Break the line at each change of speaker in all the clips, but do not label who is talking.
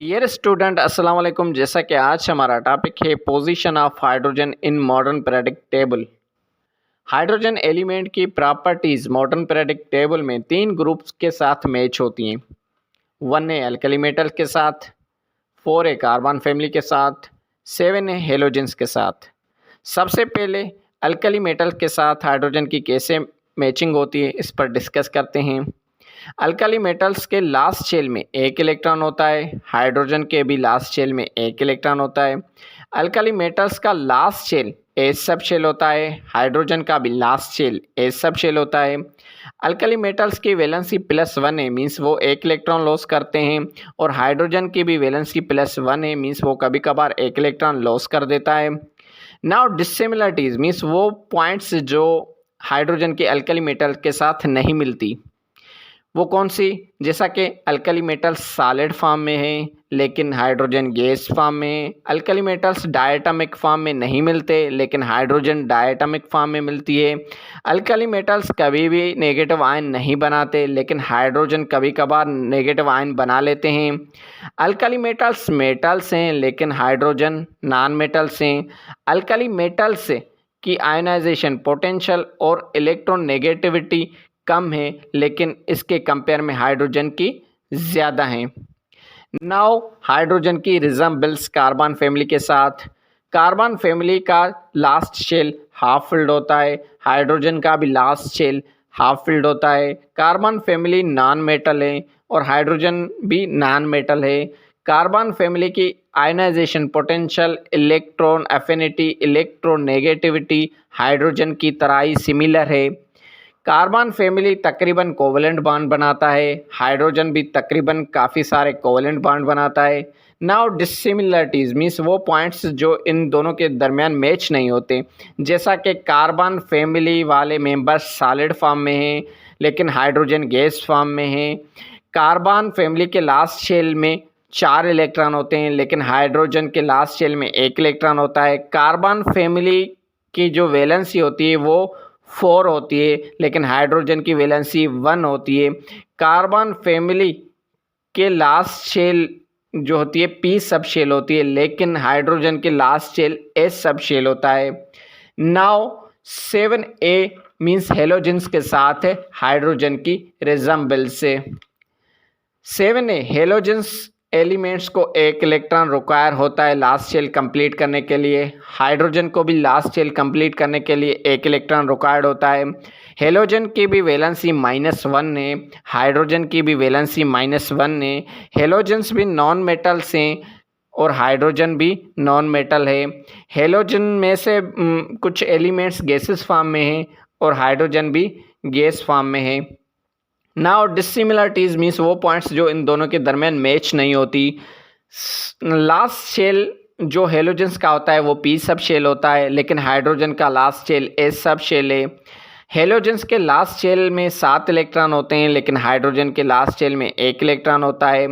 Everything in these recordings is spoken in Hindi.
डियर स्टूडेंट अस्सलाम वालेकुम। जैसा कि आज हमारा टॉपिक है position of hydrogen in modern periodic table. Hydrogen element की प्रॉपर्टीज मॉडर्न पीरियोडिक टेबल में तीन ग्रुप्स के साथ मैच होती हैं। वन है अल्कली मेटल के साथ, फोर है कार्बन फैमिली के साथ, सेवन है हेलोजेंस के साथ। सबसे पहले अल्कली मेटल के साथ हाइड्रोजन की कैसे मैचिंग होती है इस पर डिस्कस करते हैं। अल्कली मेटल्स के लास्ट शेल में एक इलेक्ट्रॉन होता है, हाइड्रोजन के भी लास्ट शेल में एक इलेक्ट्रॉन होता है। अल्कली मेटल्स का last shell s sub shell होता है, हाइड्रोजन का भी last shell s sub shell होता है। अल्कली मेटल्स की वैलेंसी +1 है, मीन्स वो एक इलेक्ट्रॉन लॉस करते हैं, और हाइड्रोजन की भी वैलेंसी +1 है, मीन्स वो कभी कभार एक इलेक्ट्रॉन लॉस कर देता है। नाउ डिसिमिलरिटीज मीन्स वो पॉइंट्स जो हाइड्रोजन के अल्कली मेटल के साथ नहीं मिलती, वो कौन सी? जैसा कि अल्कली मेटल्स सॉलिड फॉर्म में है लेकिन हाइड्रोजन गैस फॉर्म में है। अल्कली मेटल्स डायटोमिक फॉर्म में नहीं मिलते लेकिन हाइड्रोजन डायटोमिक फॉर्म में मिलती है। अल्कली मेटल्स कभी भी नेगेटिव आयन नहीं बनाते लेकिन हाइड्रोजन कभी कभार नेगेटिव आयन बना लेते हैं। अल्कली मेटल्स मेटल्स हैं लेकिन हाइड्रोजन नॉन मेटल्स हैं। अल्कली मेटल्स की आयनाइजेशन पोटेंशियल और इलेक्ट्रोनेगेटिविटी कम है लेकिन इसके कंपेयर में हाइड्रोजन की ज़्यादा है। नाउ हाइड्रोजन की रिजम्बल्स कार्बन फैमिली के साथ। कार्बन फैमिली का लास्ट शेल हाफ फिल्ड होता है, हाइड्रोजन का भी लास्ट शेल हाफ फिल्ड होता है। कार्बन फैमिली नॉन मेटल है और हाइड्रोजन भी नॉन मेटल है। कार्बन फैमिली की ionization potential, electron affinity, electronegativity hydrogen की तरह ही सिमिलर है। कार्बन फैमिली तकरीबन कोवेलेंट बॉन्ड बनाता है, हाइड्रोजन भी तकरीबन काफ़ी सारे कोवेलेंट बॉन्ड बनाता है। नाउ डिसिमिलरिटीज मीन्स वो पॉइंट्स जो इन दोनों के दरमियान मैच नहीं होते, जैसा कि कार्बन फैमिली वाले मेंबर्स सॉलिड फॉर्म में हैं लेकिन हाइड्रोजन गैस फॉर्म में है। कार्बन फैमिली के लास्ट शेल में 4 इलेक्ट्रॉन होते हैं लेकिन हाइड्रोजन के लास्ट शेल में 1 इलेक्ट्रॉन होता है। कार्बन फैमिली की जो वैलेंसी होती है वो 4 होती है लेकिन हाइड्रोजन की वैलेंसी 1 होती है। कार्बन फैमिली के लास्ट शेल जो होती है पी सब शेल होती है लेकिन हाइड्रोजन के last shell s sub shell होता है। नाउ 7A मीन्स हेलोजेंस के साथ है हाइड्रोजन की रिजम्बल्स से। 7A हेलोजेंस एलिमेंट्स को एक इलेक्ट्रॉन रिक्वायर होता है लास्ट शेल कंप्लीट करने के लिए। हाइड्रोजन को भी लास्ट शेल कंप्लीट करने के लिए एक इलेक्ट्रॉन रिक्वायर्ड होता है। हेलोजन की भी वैलेंसी -1 है, हाइड्रोजन की भी वैलेंसी -1 है। हेलोजेंस भी नॉन मेटल्स हैं और हाइड्रोजन भी नॉन मेटल है। हेलोजन में से कुछ एलिमेंट्स गैसेस फॉर्म में हैं और हाइड्रोजन भी गैस फॉर्म में है। नाउ डिसिमिलरिटीज मीन्स वो पॉइंट्स जो इन दोनों के दरमियान मैच नहीं होती। लास्ट शेल जो हेलोजेंस का होता है वो पी सब शेल होता है लेकिन हाइड्रोजन का last shell s sub shell है। हेलोजेंस के लास्ट शेल में 7 इलेक्ट्रॉन होते हैं लेकिन हाइड्रोजन के लास्ट शेल में 1 इलेक्ट्रॉन होता है।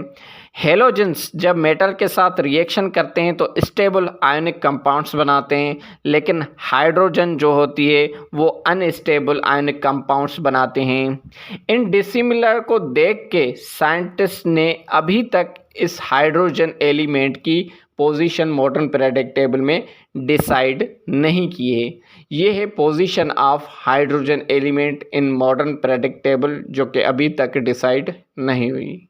हेलोजेंस जब मेटल के साथ रिएक्शन करते हैं तो स्टेबल आयनिक कंपाउंड्स बनाते हैं लेकिन हाइड्रोजन जो होती है वो अनस्टेबल आयनिक कंपाउंड्स बनाते हैं। इन डिसिमिलर को देख के साइंटिस्ट ने अभी तक इस हाइड्रोजन एलिमेंट की पोजीशन मॉडर्न पीरियोडिक टेबल में डिसाइड नहीं की है। ये है position of hydrogen element in modern periodic table जो कि अभी तक डिसाइड नहीं हुई।